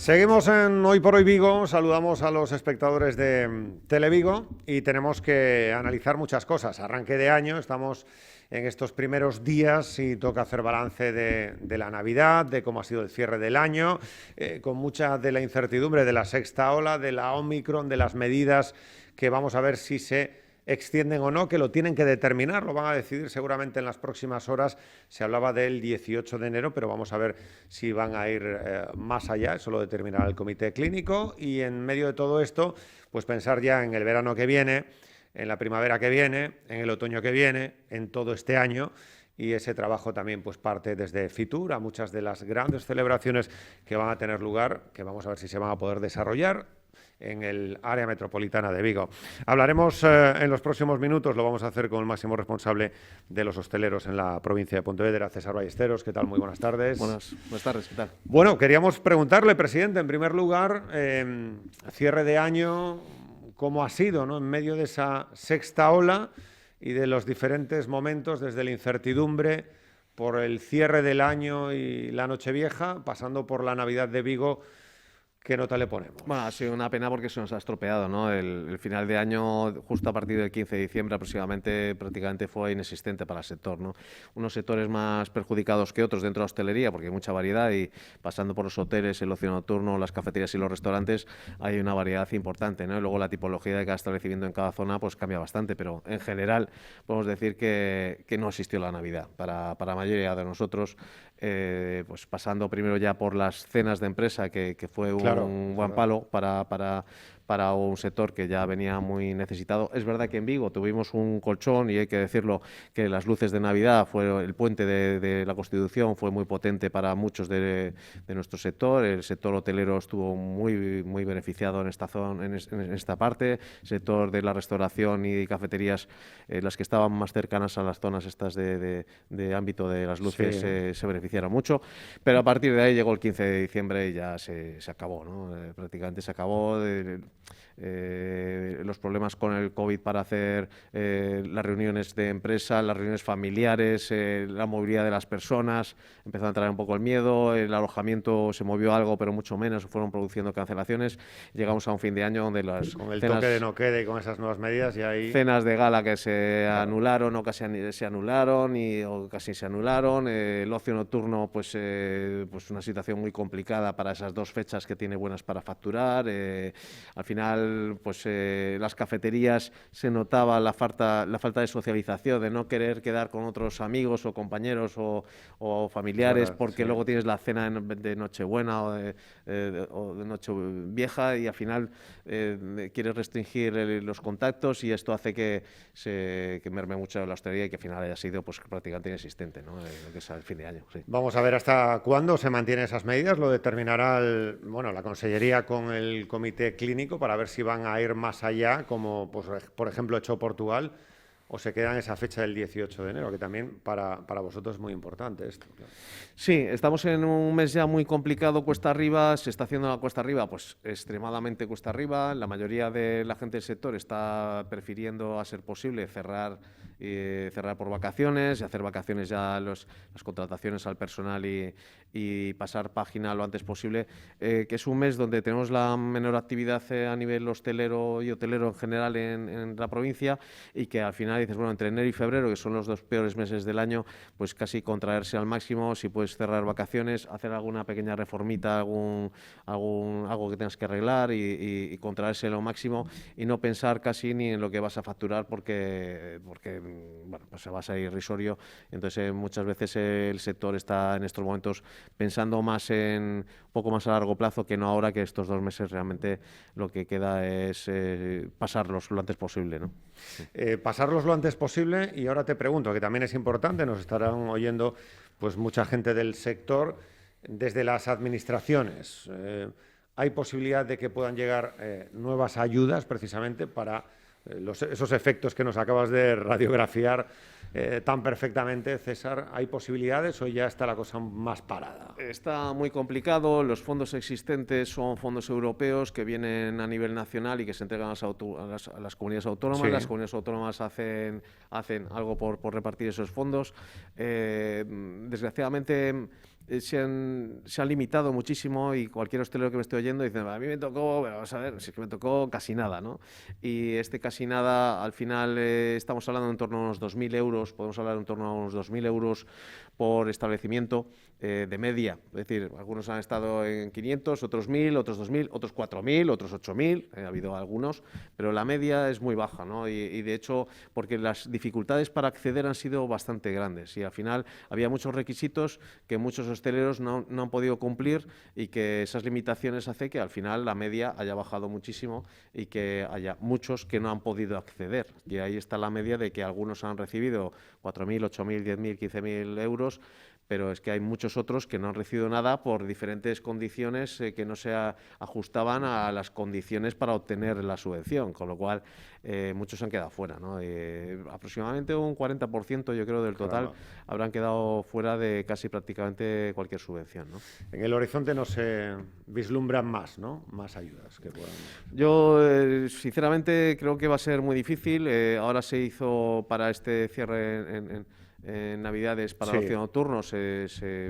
Seguimos en Hoy por Hoy Vigo, saludamos a los espectadores de Televigo y tenemos que analizar muchas cosas. Arranque de año, estamos en estos primeros días y toca hacer balance de la Navidad, de cómo ha sido el cierre del año, con mucha de la incertidumbre de la sexta ola, de la Omicron, de las medidas que vamos a ver si se extienden o no, que lo tienen que determinar, lo van a decidir seguramente en las próximas horas. Se hablaba del 18 de enero, pero vamos a ver si van a ir más allá, eso lo determinará el comité clínico, y en medio de todo esto, pues pensar ya en el verano que viene, en la primavera que viene, en el otoño que viene, en todo este año. Y ese trabajo también pues parte desde Fitur a muchas de las grandes celebraciones que van a tener lugar, que vamos a ver si se van a poder desarrollar en el área metropolitana de Vigo. Hablaremos en los próximos minutos, lo vamos a hacer con el máximo responsable de los hosteleros en la provincia de Pontevedra, César Ballesteros. ¿Qué tal? Muy buenas tardes. Buenas tardes, ¿qué tal? Bueno, queríamos preguntarle, presidente, en primer lugar, cierre de año, ¿cómo ha sido, ¿no?, en medio de esa sexta ola y de los diferentes momentos, desde la incertidumbre por el cierre del año y la Nochevieja, pasando por la Navidad de Vigo? ¿Qué nota le ponemos? Bueno, ha sido una pena porque se nos ha estropeado, ¿no? El final de año, justo a partir del 15 de diciembre aproximadamente, prácticamente fue inexistente para el sector, ¿no? Unos sectores más perjudicados que otros dentro de la hostelería, porque hay mucha variedad, y pasando por los hoteles, el ocio nocturno, las cafeterías y los restaurantes, hay una variedad importante, ¿no? Y luego la tipología de cada establecimiento en cada zona pues cambia bastante, pero en general podemos decir que no existió la Navidad para la mayoría de nosotros. Pues pasando primero ya por las cenas de empresa, que fue un buen palo para un sector que ya venía muy necesitado. Es verdad que en Vigo tuvimos un colchón, y hay que decirlo, que las luces de Navidad, fue el puente de la Constitución, fue muy potente para muchos de nuestro sector. El sector hotelero estuvo muy beneficiado en esta zona, en esta parte. El sector de la restauración y cafeterías, las que estaban más cercanas a las zonas estas de ámbito de las luces, sí, se beneficiaron mucho. Pero a partir de ahí llegó el 15 de diciembre y ya se acabó, ¿no? Prácticamente se acabó. Los problemas con el COVID para hacer las reuniones de empresa, las reuniones familiares, la movilidad de las personas, empezó a entrar un poco el miedo, el alojamiento se movió algo, pero mucho menos, fueron produciendo cancelaciones. Llegamos a un fin de año donde las con el toque de no quede y con esas nuevas medidas, y ahí cenas de gala que se anularon o casi se anularon o casi se anularon. El ocio nocturno, pues una situación muy complicada para esas dos fechas que tiene buenas para facturar. Al final, pues las cafeterías, se notaba la falta de socialización, de no querer quedar con otros amigos o compañeros o familiares, porque sí, luego tienes la cena de Nochebuena o de Nochevieja, y al final quieres restringir los contactos, y esto hace que merme mucho la hostelería y que al final haya sido pues prácticamente inexistente, ¿no? Lo que es el fin de año. Sí. Vamos a ver hasta cuándo se mantienen esas medidas, lo determinará la Consellería con el comité clínico, para ver si van a ir más allá, como pues, por ejemplo ha hecho Portugal, o se queda en esa fecha del 18 de enero, que también para vosotros es muy importante esto. Claro. Sí, estamos en un mes ya muy complicado, cuesta arriba, se está haciendo la cuesta arriba, pues extremadamente cuesta arriba. La mayoría de la gente del sector está prefiriendo, a ser posible, cerrar por vacaciones y hacer vacaciones ya las contrataciones al personal y pasar página lo antes posible, que es un mes donde tenemos la menor actividad a nivel hostelero y hotelero en general en la provincia, y que al final dices, bueno, entre enero y febrero, que son los dos peores meses del año, pues casi contraerse al máximo. Si puedes cerrar vacaciones, hacer alguna pequeña reformita, algo que tengas que arreglar, y contraerse lo máximo, y no pensar casi ni en lo que vas a facturar, porque bueno, pues se va a salir irrisorio. Entonces muchas veces el sector está en estos momentos pensando más un poco más a largo plazo, que no ahora, que estos 2 meses realmente lo que queda es pasarlos lo antes posible, ¿no? Sí. Pasarlos lo antes posible. Y ahora te pregunto, que también es importante, nos estarán oyendo pues mucha gente del sector, desde las administraciones. ¿Hay posibilidad de que puedan llegar nuevas ayudas precisamente para esos efectos que nos acabas de radiografiar tan perfectamente, César? ¿Hay posibilidades o ya está la cosa más parada? Está muy complicado. Los fondos existentes son fondos europeos que vienen a nivel nacional y que se entregan a las comunidades autónomas. Sí. Las comunidades autónomas hacen algo por repartir esos fondos. Desgraciadamente, se han limitado muchísimo, y cualquier hostelero que me esté oyendo dice, a mí me tocó, bueno, vamos a ver, si es que me tocó casi nada, ¿no? Y este casi nada, al final estamos hablando en torno a unos 2.000 euros, podemos hablar en torno a unos 2.000 euros por establecimiento de media. Es decir, algunos han estado en 500, otros 1.000, otros 2.000, otros 4.000, otros 8.000, ha habido algunos, pero la media es muy baja, ¿no? Y de hecho, porque las dificultades para acceder han sido bastante grandes, y al final había muchos requisitos que muchos hosteleros no han podido cumplir, y que esas limitaciones hacen que al final la media haya bajado muchísimo y que haya muchos que no han podido acceder. Y ahí está la media de que algunos han recibido 4.000, 8.000, 10.000, 15.000 euros, pero es que hay muchos otros que no han recibido nada por diferentes condiciones que no se ajustaban a las condiciones para obtener la subvención, con lo cual muchos han quedado fuera, ¿no? Aproximadamente un 40%, yo creo, del total habrán quedado fuera de casi prácticamente cualquier subvención, ¿no? En el horizonte no se vislumbran más, ¿no? Más ayudas que puedan. Yo, sinceramente, creo que va a ser muy difícil. Ahora se hizo para este cierre en Navidades para el ocio nocturno,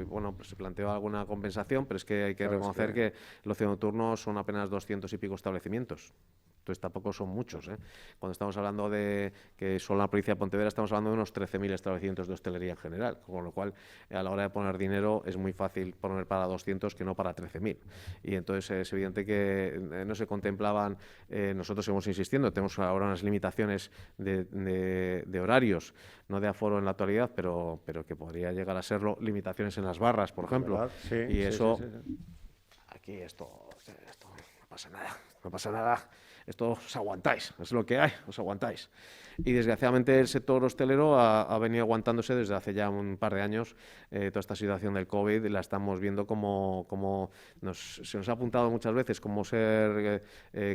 bueno, pues se planteó alguna compensación, pero es que hay que reconocer que el ocio nocturno son apenas 200 y pico establecimientos. Entonces tampoco son muchos, ¿eh? Cuando estamos hablando de que solo en la provincia de Pontevedra estamos hablando de unos 13.000 establecimientos de hostelería en general, con lo cual a la hora de poner dinero es muy fácil poner para 200 que no para 13.000. Y entonces es evidente que no se contemplaban, nosotros seguimos insistiendo, tenemos ahora unas limitaciones de horarios, no de aforo en la actualidad, pero que podría llegar a serlo, limitaciones en las barras, por ejemplo. Sí, y eso, sí. Aquí esto no pasa nada, no pasa nada. Esto os aguantáis, es lo que hay, os aguantáis. Y desgraciadamente el sector hostelero ha venido aguantándose desde hace ya un par de años. Toda esta situación del COVID la estamos viendo como se nos ha apuntado muchas veces como ser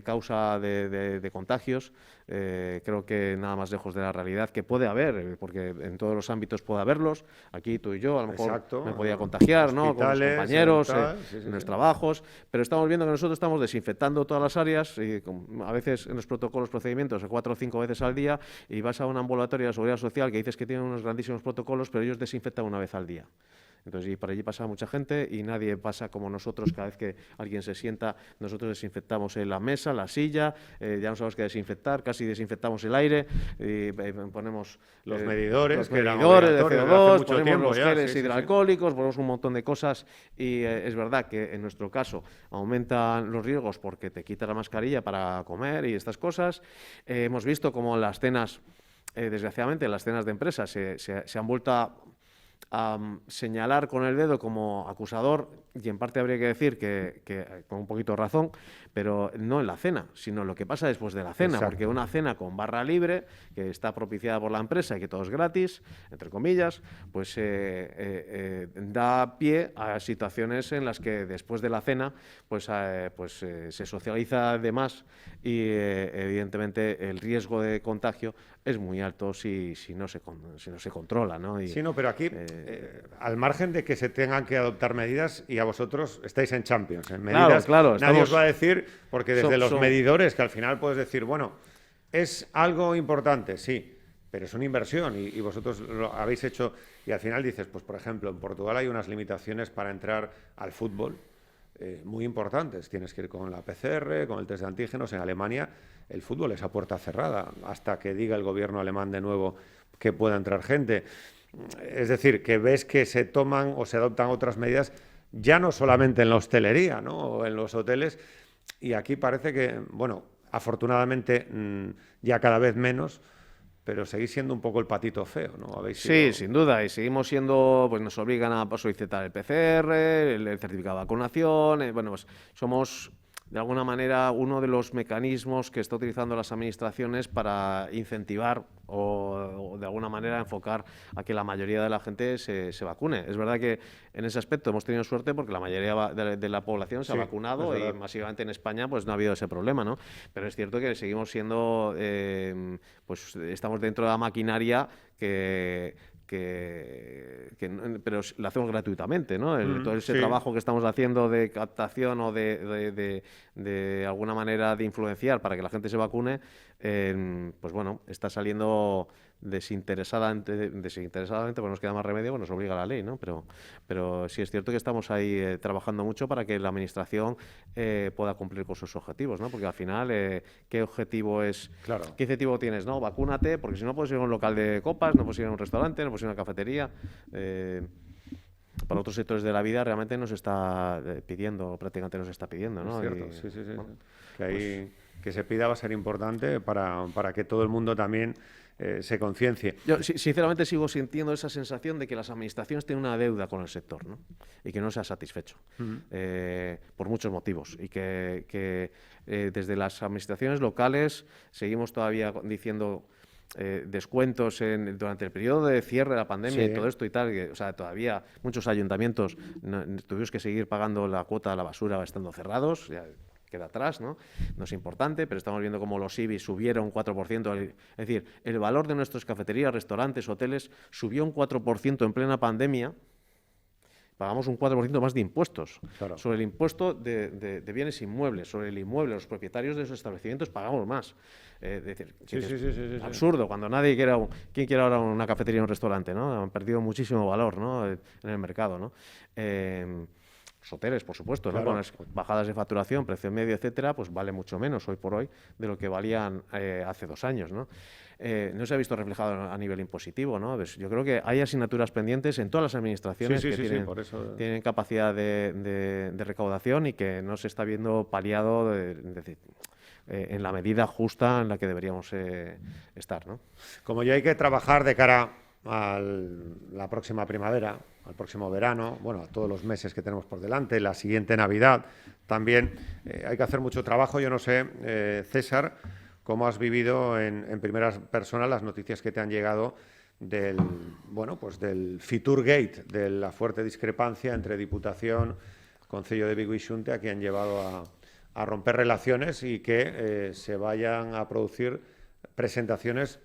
causa de contagios. Creo que nada más lejos de la realidad, que puede haber, porque en todos los ámbitos puede haberlos. Aquí tú y yo, a lo mejor me podía contagiar, ¿no? Con los compañeros, en los trabajos, pero estamos viendo que nosotros estamos desinfectando todas las áreas, y a veces en los protocolos, procedimientos, 4 o 5 veces al día, y vas a un ambulatorio de seguridad social que dices que tiene unos grandísimos protocolos, pero ellos desinfectan una vez al día. Entonces, y por allí pasa mucha gente, y nadie pasa como nosotros. Cada vez que alguien se sienta, nosotros desinfectamos la mesa, la silla, ya no sabemos qué desinfectar, casi desinfectamos el aire, y ponemos los medidores de CO2, ponemos los geles hidroalcohólicos, ponemos un montón de cosas, y es verdad que en nuestro caso aumentan los riesgos porque te quita la mascarilla para comer y estas cosas. Hemos visto como en las cenas, desgraciadamente, en las cenas de empresas se han vuelto a señalar con el dedo como acusador, y en parte habría que decir que con un poquito de razón, pero no en la cena, sino lo que pasa después de la cena. Exacto. Porque una cena con barra libre, que está propiciada por la empresa y que todo es gratis, entre comillas, pues da pie a situaciones en las que después de la cena se socializa de más, y evidentemente el riesgo de contagio es muy alto si no se controla, ¿no? Sí, no, pero aquí, al margen de que se tengan que adoptar medidas, y a vosotros estáis en Champions, en medidas, claro, nadie os va a decir, porque desde los medidores, que al final puedes decir, bueno, es algo importante, sí, pero es una inversión, y vosotros lo habéis hecho, y al final dices, pues por ejemplo, en Portugal hay unas limitaciones para entrar al fútbol muy importantes. Tienes que ir con la PCR, con el test de antígenos. En Alemania el fútbol es a puerta cerrada hasta que diga el gobierno alemán de nuevo que pueda entrar gente. Es decir, que ves que se toman o se adoptan otras medidas, ya no solamente en la hostelería, ¿no? O en los hoteles, y aquí parece que, bueno, afortunadamente ya cada vez menos, pero seguís siendo un poco el patito feo, ¿no? Sí, sin duda, y seguimos siendo, pues nos obligan a solicitar el PCR, el certificado de vacunación, bueno, pues somos de alguna manera uno de los mecanismos que está utilizando las administraciones para incentivar o de alguna manera enfocar a que la mayoría de la gente se vacune. Es verdad que en ese aspecto hemos tenido suerte porque la mayoría de la población se ha vacunado, y masivamente en España pues no ha habido ese problema, ¿no? Pero es cierto que seguimos siendo, pues estamos dentro de la maquinaria pero lo hacemos gratuitamente, ¿no? Todo ese trabajo que estamos haciendo de captación o de alguna manera de influenciar para que la gente se vacune, pues bueno, está saliendo desinteresadamente, pues nos queda más remedio, pues nos obliga la ley, ¿no? Pero sí es cierto que estamos ahí trabajando mucho para que la Administración pueda cumplir con sus objetivos, ¿no? Porque al final, ¿qué objetivo es? Claro. ¿Qué objetivo tienes? ¿No? Vacúnate, porque si no puedes ir a un local de copas, no puedes ir a un restaurante, no puedes ir a una cafetería. Para otros sectores de la vida realmente nos está pidiendo, prácticamente nos está pidiendo, ¿no? Es cierto, Y, sí. bueno, Que, ahí, que se pida va a ser importante para que todo el mundo también se conciencie. yo sinceramente sigo sintiendo esa sensación de que las administraciones tienen una deuda con el sector, ¿no? Y que no se ha satisfecho por muchos motivos y que desde las administraciones locales seguimos todavía diciendo descuentos durante el periodo de cierre de la pandemia y todo esto y tal, o sea, todavía muchos ayuntamientos tuvimos que seguir pagando la cuota de la basura estando cerrados, ya queda atrás, ¿no? No es importante, pero estamos viendo cómo los IBI subieron un 4%. Es decir, el valor de nuestras cafeterías, restaurantes, hoteles subió un 4% en plena pandemia. Pagamos un 4% más de impuestos. Claro. Sobre el impuesto de bienes inmuebles, sobre el inmueble, los propietarios de esos establecimientos pagamos más. Es decir, Sí. absurdo, cuando nadie quiere, ¿quién quiere ahora una cafetería o un restaurante? ¿No? Han perdido muchísimo valor, ¿no? En el mercado, ¿no? Los hoteles, por supuesto, claro, ¿no? Con las bajadas de facturación, precio medio, etcétera, pues vale mucho menos hoy por hoy de lo que valían hace 2 años, ¿no? No se ha visto reflejado a nivel impositivo, ¿no? Pues yo creo que hay asignaturas pendientes en todas las administraciones que por eso... tienen capacidad de recaudación y que no se está viendo paliado en la medida justa en la que deberíamos estar, ¿no? Como ya hay que trabajar de cara a la próxima primavera, al próximo verano, bueno, a todos los meses que tenemos por delante, la siguiente Navidad, también hay que hacer mucho trabajo. Yo no sé, César, cómo has vivido en primera persona las noticias que te han llegado del Fiturgate, de la fuerte discrepancia entre Diputación, Concello de Vigo y Xunta, que han llevado a romper relaciones y que se vayan a producir presentaciones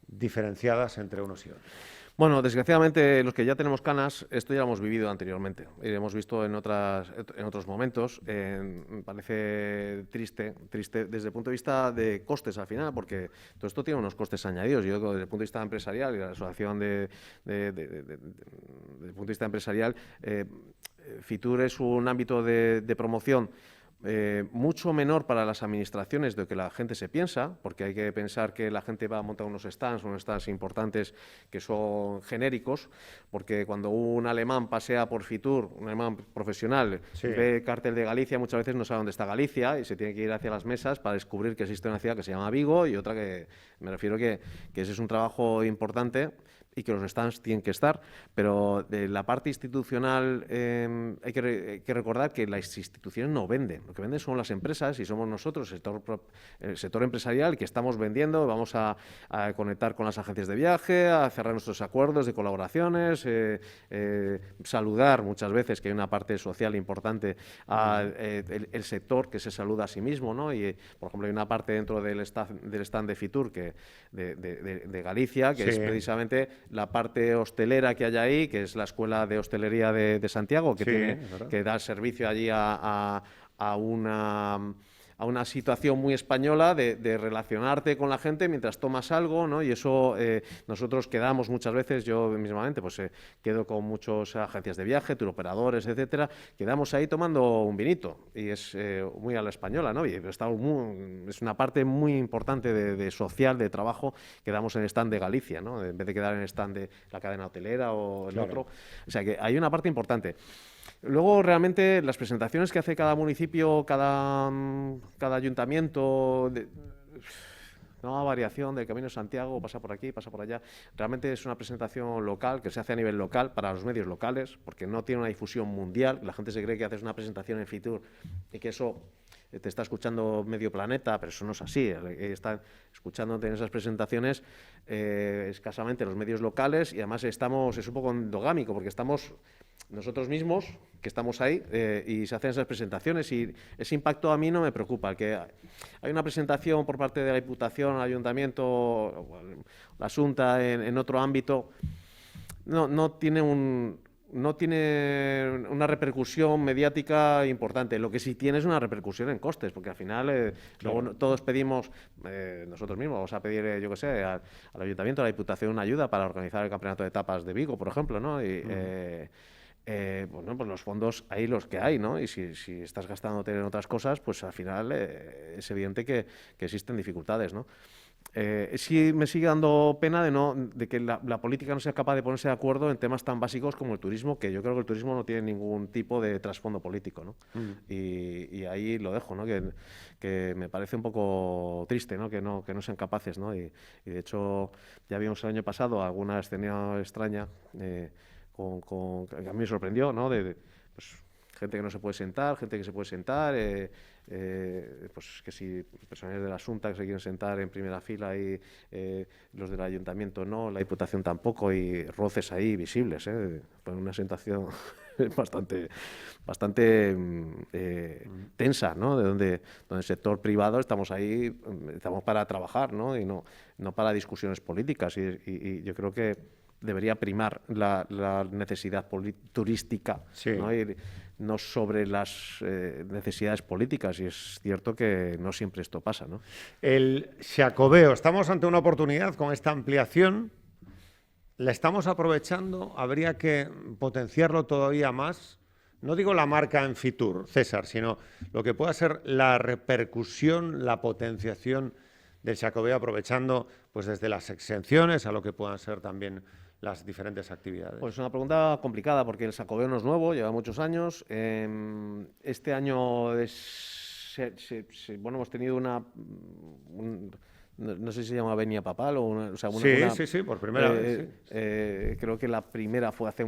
diferenciadas entre unos y otros. Bueno, desgraciadamente los que ya tenemos canas, esto ya lo hemos vivido anteriormente y lo hemos visto en otros momentos. Me parece triste desde el punto de vista de costes al final, porque todo esto tiene unos costes añadidos. Yo desde el punto de vista empresarial y la asociación desde el punto de vista empresarial, Fitur es un ámbito de promoción mucho menor para las administraciones de lo que la gente se piensa, porque hay que pensar que la gente va a montar unos stands importantes que son genéricos, porque cuando un alemán pasea por Fitur, un alemán profesional, ve cartel de Galicia, muchas veces no sabe dónde está Galicia y se tiene que ir hacia las mesas para descubrir que existe una ciudad que se llama Vigo y otra que, me refiero que ese es un trabajo importante y que los stands tienen que estar, pero de la parte institucional hay que recordar que las instituciones no venden, lo que venden son las empresas y somos nosotros, el sector empresarial, que estamos vendiendo, vamos a conectar con las agencias de viaje, a cerrar nuestros acuerdos de colaboraciones, saludar muchas veces, que hay una parte social importante, el sector que se saluda a sí mismo, ¿no? Y, por ejemplo, hay una parte dentro del stand de Fitur de Galicia, que es precisamente la parte hostelera que hay ahí, que es la Escuela de Hostelería de Santiago, que da servicio allí a una situación muy española de relacionarte con la gente mientras tomas algo, ¿no? Y eso nosotros quedamos muchas veces, yo mismamente, pues quedo con muchas agencias de viaje, turoperadores, etcétera, quedamos ahí tomando un vinito y es muy a la española, ¿no? Y es una parte muy importante de social, de trabajo, quedamos en el stand de Galicia, ¿no? En vez de quedar en el stand de la cadena hotelera o el otro. O sea que hay una parte importante. Luego, realmente, las presentaciones que hace cada municipio, cada ayuntamiento, una variación del Camino de Santiago, pasa por aquí, pasa por allá, realmente es una presentación local, que se hace a nivel local, para los medios locales, porque no tiene una difusión mundial. La gente se cree que haces una presentación en Fitur y que eso te está escuchando medio planeta, pero eso no es así. Están escuchándote en esas presentaciones escasamente los medios locales y además es un poco endogámico, porque estamos nosotros mismos, que estamos ahí, y se hacen esas presentaciones y ese impacto a mí no me preocupa. Que hay una presentación por parte de la Diputación, el Ayuntamiento, la Xunta en otro ámbito, no tiene no tiene una repercusión mediática importante. Lo que sí tiene es una repercusión en costes, porque al final luego todos pedimos, nosotros mismos, vamos a pedir, yo qué sé, al Ayuntamiento, a la Diputación, una ayuda para organizar el Campeonato de Etapas de Vigo, por ejemplo, ¿no? Y, bueno, pues los fondos hay los que hay, ¿no? Y si estás gastándote en otras cosas, pues al final es evidente que existen dificultades, ¿no? Sí me sigue dando pena de que la política no sea capaz de ponerse de acuerdo en temas tan básicos como el turismo, que yo creo que el turismo no tiene ningún tipo de trasfondo político, ¿no? Y ahí lo dejo, ¿no? Que me parece un poco triste, ¿no? Que no sean capaces, ¿no? Y de hecho ya vimos el año pasado alguna escena extraña que a mí me sorprendió, ¿no? Pues, gente que no se puede sentar, gente que se puede sentar, pues que si personas de la Xunta que se quieren sentar en primera fila y los del Ayuntamiento no, la Diputación tampoco, y roces ahí visibles, fue una sensación bastante tensa, ¿no? Donde el sector privado estamos ahí, estamos para trabajar, ¿no? Y no para discusiones políticas, y yo creo que debería primar la necesidad turística, Sí. ¿no? Y no sobre las necesidades políticas, y es cierto que no siempre esto pasa, ¿no? El Xacobeo, estamos ante una oportunidad con esta ampliación, la estamos aprovechando, habría que potenciarlo todavía más. No digo la marca en Fitur, César, sino lo que pueda ser la repercusión, la potenciación del Xacobeo, aprovechando pues desde las exenciones a lo que puedan ser también las diferentes actividades. Pues es una pregunta complicada, porque el Xacobeo no es nuevo, lleva muchos años. Este año bueno, hemos tenido no sé si se llama Venia Papal o sea, sí, por primera vez. Sí. Creo que la primera fue hace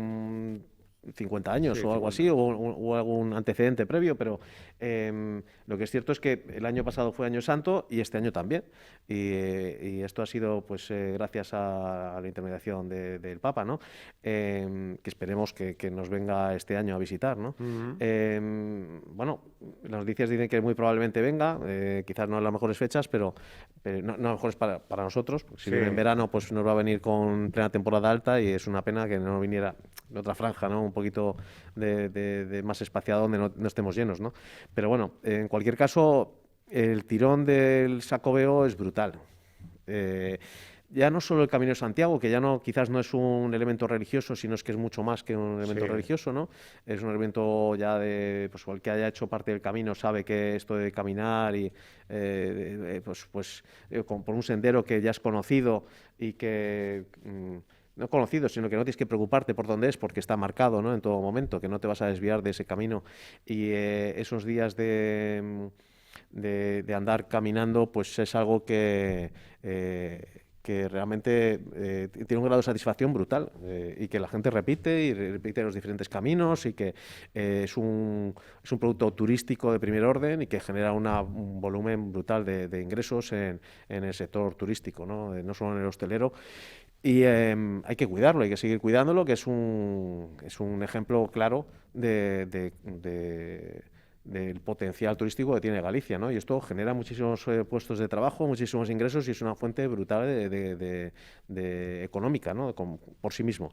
50 años, sí, o algo 50. así, o algún antecedente previo, pero lo que es cierto es que el año pasado fue Año Santo y este año también, y esto ha sido pues gracias a la intermediación del Papa, ¿no? Que esperemos que nos venga este año a visitar, ¿no? Bueno, las noticias dicen que muy probablemente venga, quizás no en las mejores fechas, pero no mejores para nosotros, porque si viene en verano pues nos va a venir con plena temporada alta, y es una pena que no viniera en otra franja, ¿no? Un poquito de más espaciado, donde no estemos llenos, ¿no? Pero bueno, en cualquier caso, el tirón del Xacobeo es brutal. Ya no solo el Camino de Santiago, que ya quizás no es un elemento religioso, sino es que es mucho más que un elemento religioso, ¿no? Es un elemento ya pues el que haya hecho parte del camino sabe que esto de caminar y por un sendero que ya es conocido y que no conocido, sino que no tienes que preocuparte por dónde es, porque está marcado, ¿no? En todo momento, que no te vas a desviar de ese camino, y esos días de andar caminando, pues es algo que realmente tiene un grado de satisfacción brutal, y que la gente repite los diferentes caminos, y que es un producto turístico de primer orden y que genera un volumen brutal de ingresos en el sector turístico, ¿no? No solo en el hostelero. Y hay que cuidarlo, hay que seguir cuidándolo, que es un ejemplo claro del potencial turístico que tiene Galicia, ¿no? Y esto genera muchísimos puestos de trabajo, muchísimos ingresos, y es una fuente brutal económica, ¿no? por sí mismo.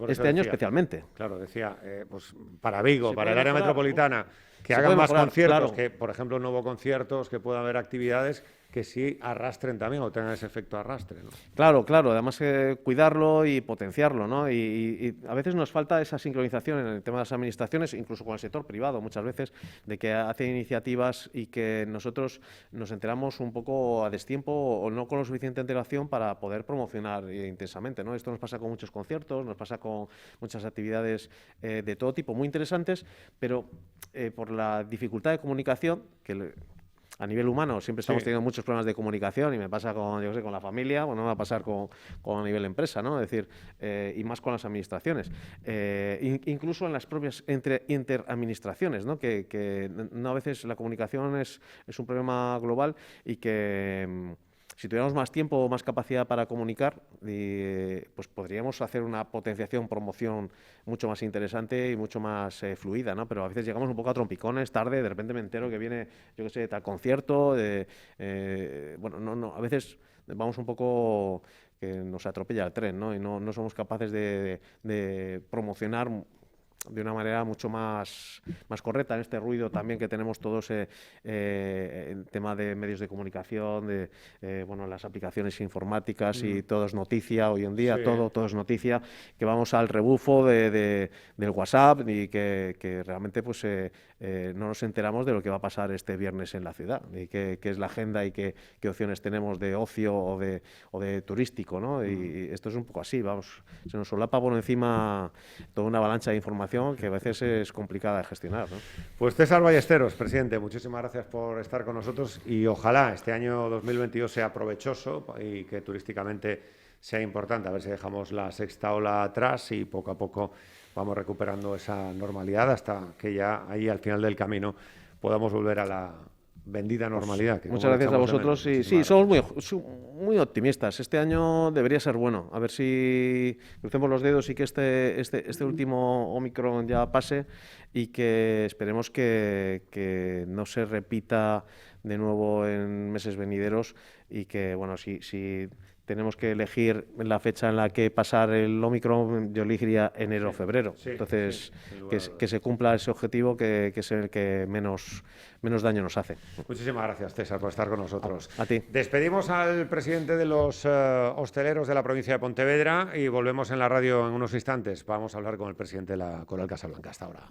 Este año especialmente. Claro, decía, pues para Vigo, para el área metropolitana, que se hagan más mejorar, conciertos, claro. que por ejemplo no hubo conciertos, que pueda haber actividades que sí arrastren también o tengan ese efecto arrastre, ¿no? Claro, además cuidarlo y potenciarlo, ¿no? Y a veces nos falta esa sincronización en el tema de las administraciones, incluso con el sector privado muchas veces, de que hacen iniciativas y que nosotros nos enteramos un poco a destiempo o no con lo suficiente antelación para poder promocionar intensamente, ¿no? Esto nos pasa con muchos conciertos, nos pasa con muchas actividades de todo tipo, muy interesantes, pero por la dificultad de comunicación, que a nivel humano siempre estamos teniendo muchos problemas de comunicación, y me pasa con la familia, no me va a pasar con a nivel empresa, ¿no? Es decir, y más con las administraciones. Incluso en las propias interadministraciones, ¿no? Que no, a veces la comunicación es un problema global, y que si tuviéramos más tiempo o más capacidad para comunicar, pues podríamos hacer una potenciación, promoción mucho más interesante y mucho más fluida, ¿no? Pero a veces llegamos un poco a trompicones, tarde, de repente me entero que viene, yo qué sé, tal concierto, a veces vamos un poco que nos atropella el tren, ¿no? Y no somos capaces de promocionar de una manera mucho más correcta en este ruido también que tenemos todos en tema de medios de comunicación, de bueno, las aplicaciones informáticas y todo es noticia hoy en día, Sí. todo es noticia, que vamos al rebufo del WhatsApp y que realmente pues no nos enteramos de lo que va a pasar este viernes en la ciudad y qué es la agenda y qué opciones tenemos de ocio o de turístico, ¿no? Y esto es un poco así, vamos, se nos solapa por encima toda una avalancha de información que a veces es complicada de gestionar, ¿no? Pues César Ballesteros, presidente, muchísimas gracias por estar con nosotros y ojalá este año 2022 sea provechoso y que turísticamente sea importante. A ver si dejamos la sexta ola atrás y poco a poco vamos recuperando esa normalidad hasta que ya ahí al final del camino podamos volver a la bendita normalidad. Que Muchas gracias a vosotros. Sí, somos muy optimistas. Este año debería ser bueno. A ver si crucemos los dedos y que este último Omicron ya pase y que esperemos que no se repita de nuevo en meses venideros y que, bueno, si tenemos que elegir la fecha en la que pasar el Omicron, yo elegiría enero o febrero. Entonces, que se cumpla ese objetivo que es el que menos daño nos hace. Muchísimas gracias, César, por estar con nosotros. A ti. Despedimos al presidente de los hosteleros de la provincia de Pontevedra y volvemos en la radio en unos instantes. Vamos a hablar con el presidente de la Coral Casablanca. Hasta ahora.